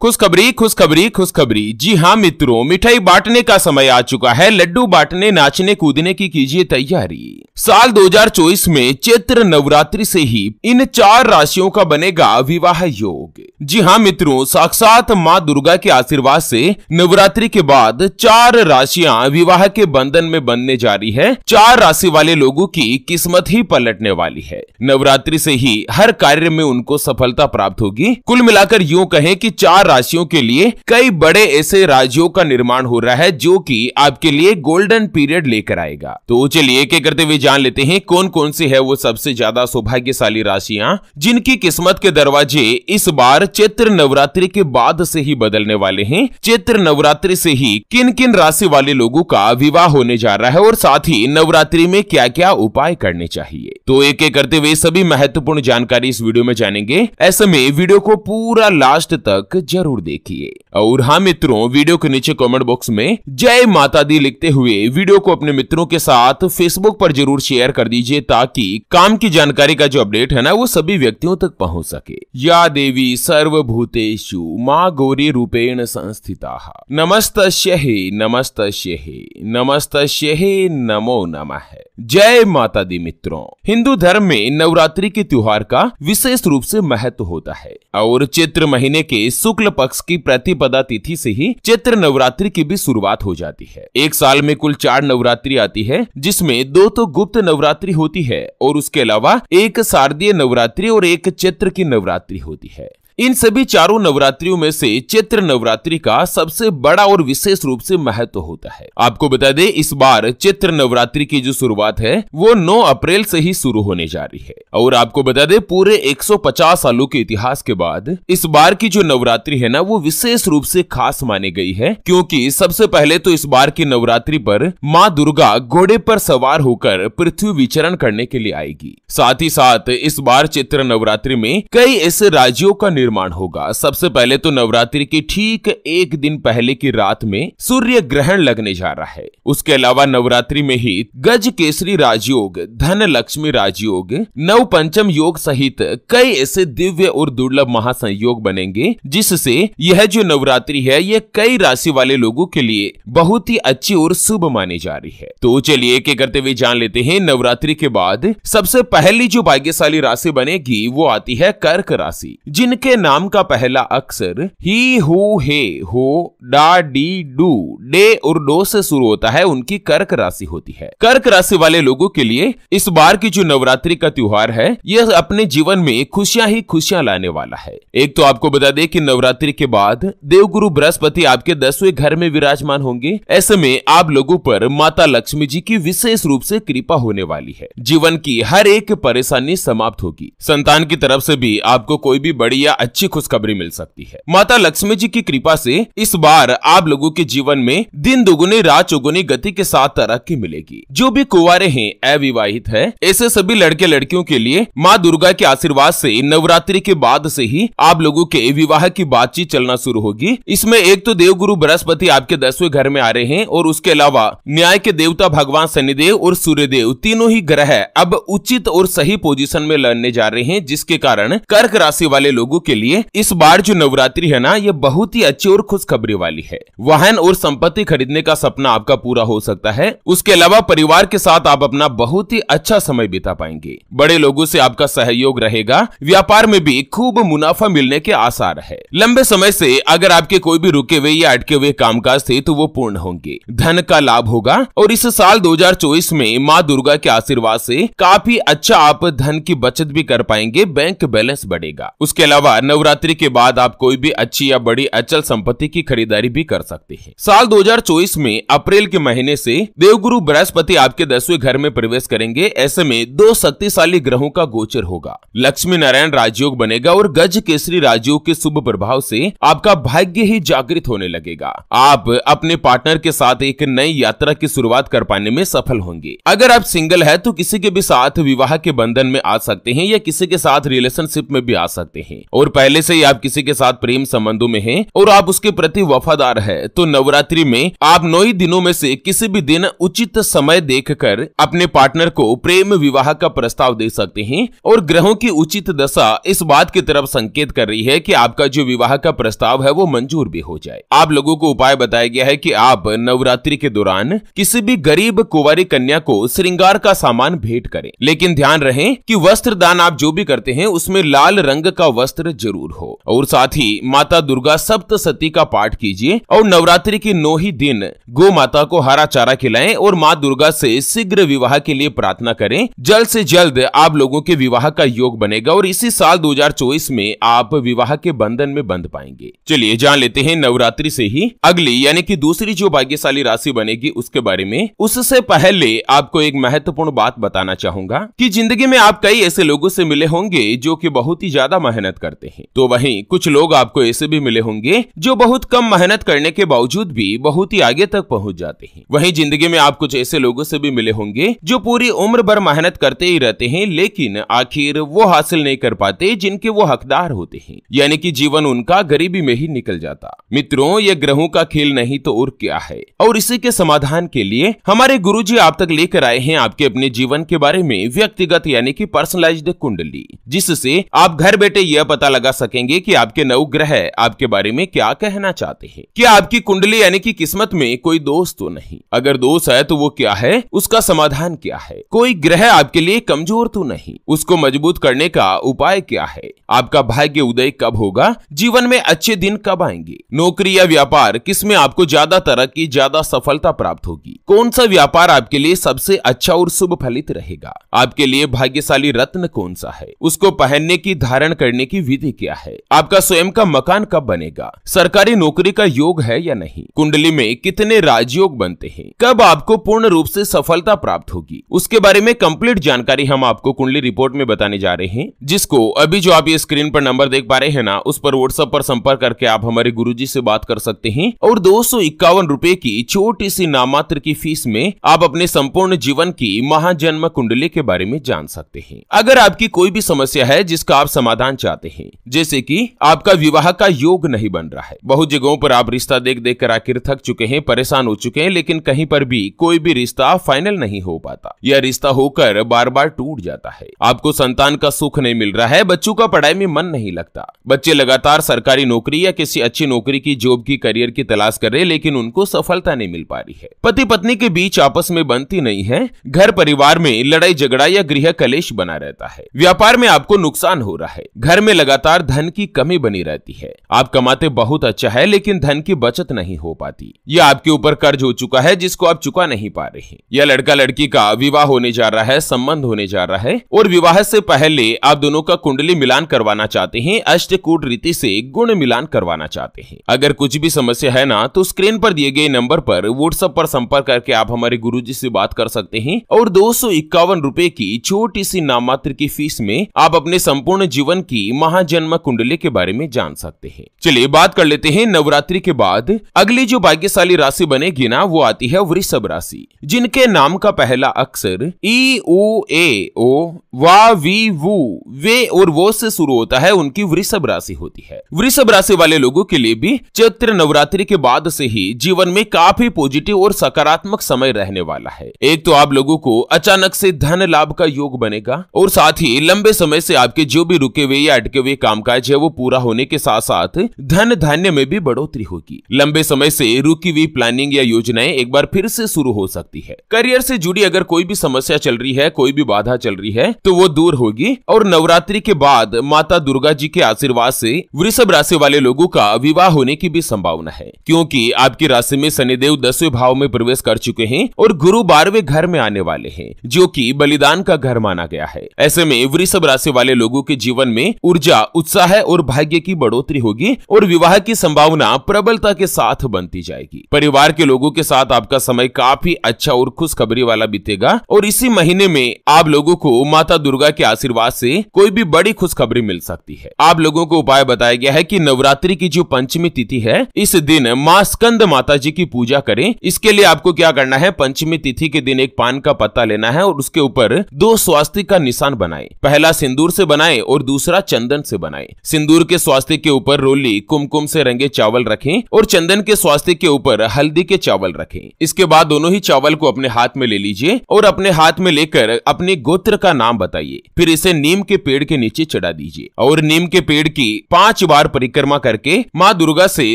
खुशखबरी खुशखबरी खुशखबरी। जी हाँ मित्रों, मिठाई बांटने का समय आ चुका है। लड्डू बांटने नाचने कूदने की कीजिए तैयारी। साल 2024 में चैत्र नवरात्रि से ही इन 4 राशियों का बनेगा विवाह योग। जी हाँ मित्रों, साक्षात माँ दुर्गा के आशीर्वाद से नवरात्रि के बाद 4 राशियां विवाह के बंधन में बनने जा रही है। 4 राशि वाले लोगों की किस्मत ही पलटने वाली है। नवरात्रि से ही हर कार्य में उनको सफलता प्राप्त होगी। कुल मिलाकर यूं कहें कि 4 राशियों के लिए कई बड़े ऐसे राज्यों का निर्माण हो रहा है जो कि आपके लिए गोल्डन पीरियड लेकर आएगा। तो चलिए एक एक करते हुए जान लेते हैं कौन कौन सी है वो सबसे ज्यादा सौभाग्यशाली राशियां जिनकी किस्मत के दरवाजे इस बार चैत्र नवरात्रि के बाद से ही बदलने वाले हैं। चैत्र नवरात्रि से ही किन किन राशि वाले लोगों का विवाह होने जा रहा है और साथ ही नवरात्रि में क्या क्या उपाय करने चाहिए। तो एक एक करते हुए सभी महत्वपूर्ण जानकारी इस वीडियो में जानेंगे। ऐसे में वीडियो को पूरा लास्ट तक जरूर देखिए। और हाँ मित्रों, वीडियो के नीचे कमेंट बॉक्स में जय माता दी लिखते हुए वीडियो को अपने मित्रों के साथ फेसबुक पर जरूर शेयर कर दीजिए ताकि काम की जानकारी का जो अपडेट है ना वो सभी व्यक्तियों तक पहुंच सके। या देवी सर्वभूतेषु मां गौरी रूपेण संस्थिताः नमस्तस्यै नमस्तस्यै नमस्तस्यै नमो नमः। जय माता दी मित्रों, हिंदू धर्म में नवरात्रि के त्योहार का विशेष रूप से महत्व होता है और चैत्र महीने के शुक्ल पक्ष की प्रतिपदा तिथि से ही चैत्र नवरात्रि की भी शुरुआत हो जाती है। एक साल में कुल 4 नवरात्रि आती है जिसमें 2 तो गुप्त नवरात्रि होती है और उसके अलावा एक शारदीय नवरात्रि और एक चैत्र की नवरात्रि होती है। इन सभी 4 नवरात्रियों में से चैत्र नवरात्रि का सबसे बड़ा और विशेष रूप से महत्व होता है। आपको बता दें इस बार चैत्र नवरात्रि की जो शुरुआत है वो 9 अप्रैल से ही शुरू होने जा रही है और आपको बता दें पूरे 150 सालों के इतिहास के बाद इस बार की जो नवरात्रि है ना वो विशेष रूप से खास मानी गई है क्योंकि सबसे पहले तो इस बार की नवरात्रि पर माँ दुर्गा घोड़े पर सवार होकर पृथ्वी विचरण करने के लिए आएगी। साथ ही साथ इस बार चैत्र नवरात्रि में कई ऐसे राज्यों का निर्माण होगा। सबसे पहले तो नवरात्रि के ठीक एक दिन पहले की रात में सूर्य ग्रहण लगने जा रहा है। उसके अलावा नवरात्रि में ही गज केसरी राजयोग, धन लक्ष्मी राजयोग, नव पंचम योग सहित कई ऐसे दिव्य और दुर्लभ महासंयोग बनेंगे जिससे यह जो नवरात्रि है यह कई राशि वाले लोगों के लिए बहुत ही अच्छी और शुभ मानी जा रही है। तो चलिए एक एक करते हुए जान लेते हैं नवरात्रि के बाद सबसे पहली जो भाग्यशाली राशि बनेगी वो आती है कर्क राशि, जिनके नाम का पहला अक्षर ही हु हे हो डा डी डू डे और डो से शुरू होता है, उनकी कर्क राशि होती है। कर्क राशि वाले लोगों के लिए इस बार की जो नवरात्रि का त्योहार है यह अपने जीवन में खुशियां ही खुशियां लाने वाला है। एक तो आपको बता दें कि नवरात्रि के बाद देवगुरु बृहस्पति आपके 10वें घर में विराजमान होंगे। ऐसे में आप लोगों पर माता लक्ष्मी जी की विशेष रूप से कृपा होने वाली है। जीवन की हर एक परेशानी समाप्त होगी। संतान की तरफ से भी आपको कोई भी बड़ी या अच्छी खुशखबरी मिल सकती है। माता लक्ष्मी जी की कृपा से इस बार आप लोगों के जीवन में दिन दुगुनी रात चौगुनी गति के साथ तरक्की मिलेगी। जो भी कुंवारे हैं, अविवाहित है, ऐसे सभी लड़के लड़कियों के लिए माँ दुर्गा के आशीर्वाद से नवरात्रि के बाद से ही आप लोगों के विवाह की बातचीत चलना शुरू होगी। इसमें एक तो देवगुरु बृहस्पति आपके 10वें घर में आ रहे हैं और उसके अलावा न्याय के देवता भगवान शनिदेव और सूर्यदेव तीनों ही ग्रह अब उचित और सही पोजीशन में लड़ने जा रहे हैं, जिसके कारण कर्क राशि वाले लोगों के लिए इस बार जो नवरात्रि है ना ये बहुत ही अच्छी और खुशखबरी वाली है। वाहन और संपत्ति खरीदने का सपना आपका पूरा हो सकता है। उसके अलावा परिवार के साथ आप अपना बहुत ही अच्छा समय बिता पाएंगे। बड़े लोगों से आपका सहयोग रहेगा। व्यापार में भी खूब मुनाफा मिलने के आसार है। लंबे समय से अगर आपके कोई भी रुके हुए या अटके हुए कामकाज थे तो वो पूर्ण होंगे। धन का लाभ होगा और इस साल 2024 में माँ दुर्गा के आशीर्वाद से काफी अच्छा आप धन की बचत भी कर पाएंगे। बैंक बैलेंस बढ़ेगा। उसके अलावा नवरात्रि के बाद आप कोई भी अच्छी या बड़ी अचल संपत्ति की खरीदारी भी कर सकते हैं। साल 2024 में अप्रैल के महीने से देवगुरु बृहस्पति आपके 10वें घर में प्रवेश करेंगे। ऐसे में 2 शक्तिशाली ग्रहों का गोचर होगा। लक्ष्मी नारायण राजयोग बनेगा और गज केसरी राजयोग के शुभ प्रभाव से आपका भाग्य ही जागृत होने लगेगा। आप अपने पार्टनर के साथ एक नई यात्रा की शुरुआत कर पाने में सफल होंगे। अगर आप सिंगल है तो किसी के भी साथ विवाह के बंधन में आ सकते हैं या किसी के साथ रिलेशनशिप में भी आ सकते हैं और पहले से ही आप किसी के साथ प्रेम संबंधों में हैं और आप उसके प्रति वफादार है, तो नवरात्रि में आप 9 ही दिनों में से किसी भी दिन उचित समय देखकर अपने पार्टनर को प्रेम विवाह का प्रस्ताव दे सकते हैं। और ग्रहों की उचित दशा इस बात की तरफ संकेत कर रही है कि आपका जो विवाह का प्रस्ताव है वो मंजूर भी हो जाए। आप लोगों को उपाय बताया गया है कि आप नवरात्रि के दौरान किसी भी गरीब कुंवारी कन्या को श्रृंगार का सामान भेंट करें, लेकिन ध्यान रहे कि वस्त्र दान आप जो भी करते हैं उसमें लाल रंग का वस्त्र जरूर हो। और साथ ही माता दुर्गा सप्तशती का पाठ कीजिए और नवरात्रि के 9 ही दिन गौ माता को हरा चारा खिलाएं और मां दुर्गा से शीघ्र विवाह के लिए प्रार्थना करें। जल्द से जल्द आप लोगों के विवाह का योग बनेगा और इसी साल 2024 में आप विवाह के बंधन में बंध पाएंगे। चलिए जान लेते हैं नवरात्रि से ही अगली यानी कि दूसरी जो भाग्यशाली राशि बनेगी उसके बारे में। उससे पहले आपको एक महत्वपूर्ण बात बताना चाहूंगा कि जिंदगी में आप कई ऐसे लोगों से मिले होंगे जो कि बहुत ही ज्यादा मेहनत करते हैं, तो वहीं कुछ लोग आपको ऐसे भी मिले होंगे जो बहुत कम मेहनत करने के बावजूद भी बहुत ही आगे तक पहुंच जाते हैं। वहीं जिंदगी में आप कुछ ऐसे लोगों से भी मिले होंगे जो पूरी उम्र भर मेहनत करते ही रहते हैं, लेकिन आखिर वो हासिल नहीं कर पाते जिनके वो हकदार होते हैं, यानी कि जीवन उनका गरीबी में ही निकल जाता। मित्रों, ये ग्रहों का खेल नहीं तो और क्या है। और इसी के समाधान के लिए हमारे गुरुजी आप तक लेकर आए हैं आपके अपने जीवन के बारे में व्यक्तिगत यानी कि पर्सनलाइज्ड कुंडली, जिससे आप घर बैठे यह पता लगा सकेंगे कि आपके नवग्रह आपके बारे में क्या कहना चाहते हैं। क्या आपकी कुंडली यानी कि किस्मत में कोई दोष तो नहीं? अगर दोष है तो वो क्या है, उसका समाधान क्या है? कोई ग्रह आपके लिए कमजोर तो नहीं, उसको मजबूत करने का उपाय क्या है? आपका भाग्य उदय कब होगा? जीवन में अच्छे दिन कब आएंगे? नौकरी या व्यापार किसमें आपको ज्यादा तरक्की, ज्यादा सफलता प्राप्त होगी? कौन सा व्यापार आपके लिए सबसे अच्छा और शुभ फलित रहेगा? आपके लिए भाग्यशाली रत्न कौन सा है? उसको पहनने की, धारण करने की विधि क्या है? आपका स्वयं का मकान कब बनेगा? सरकारी नौकरी का योग है या नहीं? कुंडली में कितने राजयोग बनते हैं? कब आपको पूर्ण रूप से सफलता प्राप्त होगी? उसके बारे में कंप्लीट जानकारी हम आपको कुंडली रिपोर्ट में बताने जा रहे हैं, जिसको अभी जो आप ये स्क्रीन पर नंबर देख पा रहे हैं ना, उस पर व्हाट्सएप पर संपर्क करके आप हमारे गुरुजी से बात कर सकते हैं और 251 रुपए की छोटी सी नामात्र की फीस में आप अपने संपूर्ण जीवन की महाजन्म कुंडली के बारे में जान सकते हैं। अगर आपकी कोई भी समस्या है जिसका आप समाधान चाहते हैं, जैसे कि आपका विवाह का योग नहीं बन रहा है, बहुत जगहों पर आप रिश्ता देख देख कर आखिर थक चुके हैं, परेशान हो चुके हैं, लेकिन कहीं पर भी कोई भी रिश्ता फाइनल नहीं हो पाता, यह रिश्ता होकर बार बार टूट जाता है, आपको संतान का सुख नहीं मिल रहा है, बच्चों का पढ़ाई में मन नहीं लगता, बच्चे लगातार सरकारी नौकरी या किसी अच्छी नौकरी की, जॉब की, करियर की तलाश कर रहे लेकिन उनको सफलता नहीं मिल पा रही है, पति पत्नी के बीच आपस में बनती नहीं है, घर परिवार में लड़ाई झगड़ा या गृह कलेश बना रहता है, व्यापार में आपको नुकसान हो रहा है, घर में लगातार धन की कमी बनी रहती है, आप कमाते बहुत अच्छा है लेकिन धन की बचत नहीं हो पाती, या आपके ऊपर कर्ज हो चुका है जिसको आप चुका नहीं पा रहे हैं, या लड़का लड़की का विवाह होने जा रहा है, संबंध होने जा रहा है और विवाह से पहले आप दोनों का कुंडली मिलान करवाना चाहते हैं, अष्टकूट रीति से गुण मिलान करवाना चाहते हैं। अगर कुछ भी समस्या है ना, तो स्क्रीन पर दिए गए नंबर पर व्हाट्सएप पर संपर्क करके आप हमारे गुरुजी से बात कर सकते हैं और 251 रुपए की छोटी सी नाममात्र की फीस में आप अपने संपूर्ण जीवन की महाजन्म कुंडली के बारे में जान सकते हैं। चलिए बात कर लेते हैं नवरात्रि के बाद अगली जो भाग्यशाली राशि बनेगी ना, वो आती है वृषभ राशि, जिनके नाम का पहला अक्षर ई ओ ए ओ वा वी वू वे और वो से शुरू होता है, उनकी वृषभ राशि होती है। वृषभ राशि वाले लोगों के लिए भी चैत्र नवरात्रि के बाद से ही जीवन में काफी पॉजिटिव और सकारात्मक समय रहने वाला है। एक तो आप लोगों को अचानक से धन लाभ का योग बनेगा और साथ ही लंबे समय से आपके जो भी रुके हुए या अटके हुए कामकाज है वो पूरा होने के साथ साथ धन धान्य में भी बढ़ोतरी होगी। लंबे समय से रुकी हुई प्लानिंग या योजनाएं एक बार फिर से शुरू हो सकती है। करियर से जुड़ी अगर कोई भी समस्या चल रही है, कोई भी बाधा चल रही है तो वो दूर होगी और नवरात्रि के बाद माता दुर्गा जी के आशीर्वाद से वृषभ राशि वाले लोगों का विवाह होने की भी संभावना है, क्योंकि आपकी राशि में शनिदेव 10वें भाव में प्रवेश कर चुके हैं और गुरु 12वें घर में आने वाले हैं, जो कि बलिदान का घर माना गया है। ऐसे में वृषभ राशि वाले लोगों के जीवन में ऊर्जा, उत्साह और भाग्य की बढ़ोतरी होगी और विवाह की संभावना प्रबलता के साथ बनती जाएगी। परिवार के लोगों के साथ आपका समय काफी अच्छा और खुशखबरी वाला बीतेगा और इसी महीने में आप लोगों को माता दुर्गा के आशीर्वाद से कोई भी बड़ी खुशखबरी मिल सकती है। आप लोगों को उपाय बताया गया है कि नवरात्रि की जो पंचमी तिथि है, इस दिन मां स्कंद माता जी की पूजा करें। इसके लिए आपको क्या करना है, पंचमी तिथि के दिन एक पान का पत्ता लेना है और उसके ऊपर 2 स्वास्तिक का निशान बनाएं। पहला सिंदूर से बनाएं और दूसरा चंदन से बनाएं। सिंदूर के स्वास्थ्य के ऊपर रोली कुमकुम से रंगे चावल रखें और चंदन के स्वास्थ्य के ऊपर हल्दी के चावल रखें। इसके बाद दोनों ही चावल को अपने हाथ में ले लीजिए और अपने हाथ में लेकर अपने गोत्र का नाम बताइए। फिर इसे नीम के पेड़ के नीचे चढ़ा दीजिए और नीम के पेड़ की 5 बार परिक्रमा करके माँ दुर्गा से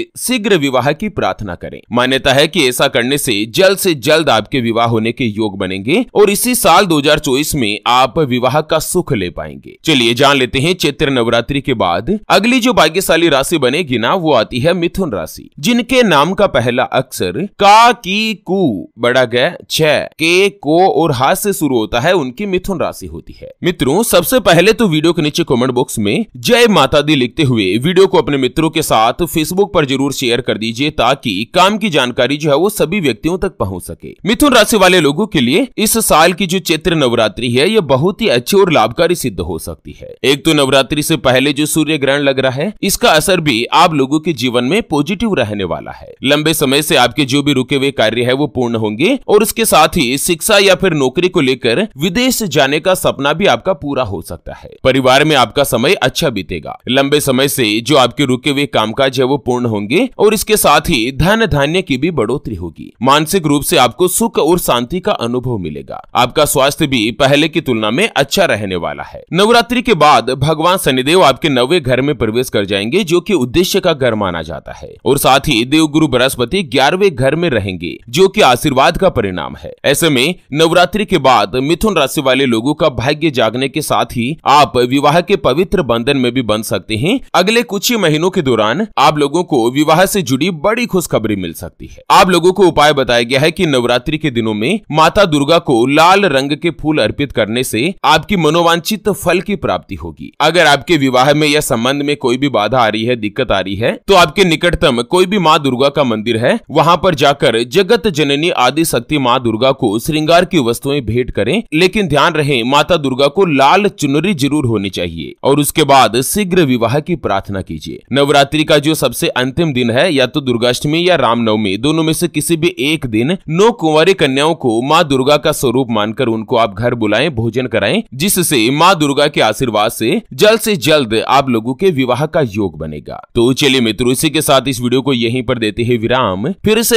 शीघ्र विवाह की प्रार्थना करें। मान्यता है कि ऐसा करने से जल्द आपके विवाह होने के योग बनेंगे और इसी साल 2024 में आप विवाह का सुख ले पाएंगे। चलिए जान लेते हैं चैत्र नवरात्रि के बाद अगली जो भाग्यशाली राशि बनेगी ना, वो आती है मिथुन राशि, जिनके नाम का पहला अक्षर का, की, कु, बड़ा ग, छ, के, को और हाथ से शुरू होता है, उनकी मिथुन राशि होती है। मित्रों, सबसे पहले तो वीडियो के नीचे कमेंट बॉक्स में जय माता दी लिखते हुए वीडियो को अपने मित्रों के साथ फेसबुक पर जरूर शेयर कर दीजिए ताकि काम की जानकारी जो है वो सभी व्यक्तियों तक पहुंच सके। मिथुन राशि वाले लोगों के लिए इस साल की जो चैत्र नवरात्रि है ये बहुत ही अच्छी और लाभकारी सिद्ध हो सकती है। एक तो नवरात्रि से पहले जो सूर्य ग्रहण लग रहा है, इसका असर भी आप लोगों के जीवन में पॉजिटिव रहने वाला है। लंबे समय से आपके जो भी रुके हुए कार्य है वो पूर्ण होंगे और उसके साथ ही शिक्षा या फिर नौकरी को लेकर विदेश जाने का सपना भी आपका पूरा हो सकता है। परिवार में आपका समय अच्छा बीतेगा। लंबे समय से जो आपके रुके हुए कामकाज है वो पूर्ण होंगे और इसके साथ ही धन धान्य की भी बढ़ोतरी होगी। मानसिक रूप से आपको सुख और शांति का अनुभव मिलेगा। आपका स्वास्थ्य भी पहले की तुलना में अच्छा रहने वाला है। नवरात्रि के बाद भगवान शनिदेव आपके 9वें घर में प्रवेश कर जाएंगे, जो कि उद्देश्य का घर माना जाता है, और साथ ही देवगुरु बृहस्पति 11वें घर में रहेंगे, जो कि आशीर्वाद का परिणाम है। ऐसे में नवरात्रि के बाद मिथुन राशि वाले लोगों का भाग्य जागने के साथ ही आप विवाह के पवित्र बंधन में भी बंध सकते हैं। अगले कुछ ही महीनों के दौरान आप लोगों को विवाह से जुड़ी बड़ी खुशखबरी मिल सकती है। आप लोगों को उपाय बताया गया है कि नवरात्रि के दिनों में माता दुर्गा को लाल रंग के फूल अर्पित करने से आपकी मनोवांछित फल की प्राप्ति होगी। अगर आपके विवाह में या संबंध में कोई भी बाधा आ रही है, दिक्कत आ रही है, तो आपके निकटतम कोई भी माँ दुर्गा का मंदिर है, वहाँ पर जाकर जगत जननी आदि शक्ति माँ दुर्गा को श्रृंगार की वस्तुएं भेंट करें। लेकिन ध्यान रहे, माता दुर्गा को लाल चुनरी जरूर होनी चाहिए और उसके बाद शीघ्र विवाह की प्रार्थना कीजिए। नवरात्रि का जो सबसे अंतिम दिन है, या तो दुर्गाष्टमी या रामनवमी, दोनों में से किसी भी एक दिन 9 कुंवारी कन्याओं को माँ दुर्गा का स्वरूप मानकर उनको आप घर बुलाएं, भोजन कराएं, जिससे माँ दुर्गा के आशीर्वाद से जल्द आप लोगों के विवाह का योग बनेगा। तो चलिए मित्रों, इसी के साथ इस वीडियो को यहीं पर देते हैं विराम। फिर से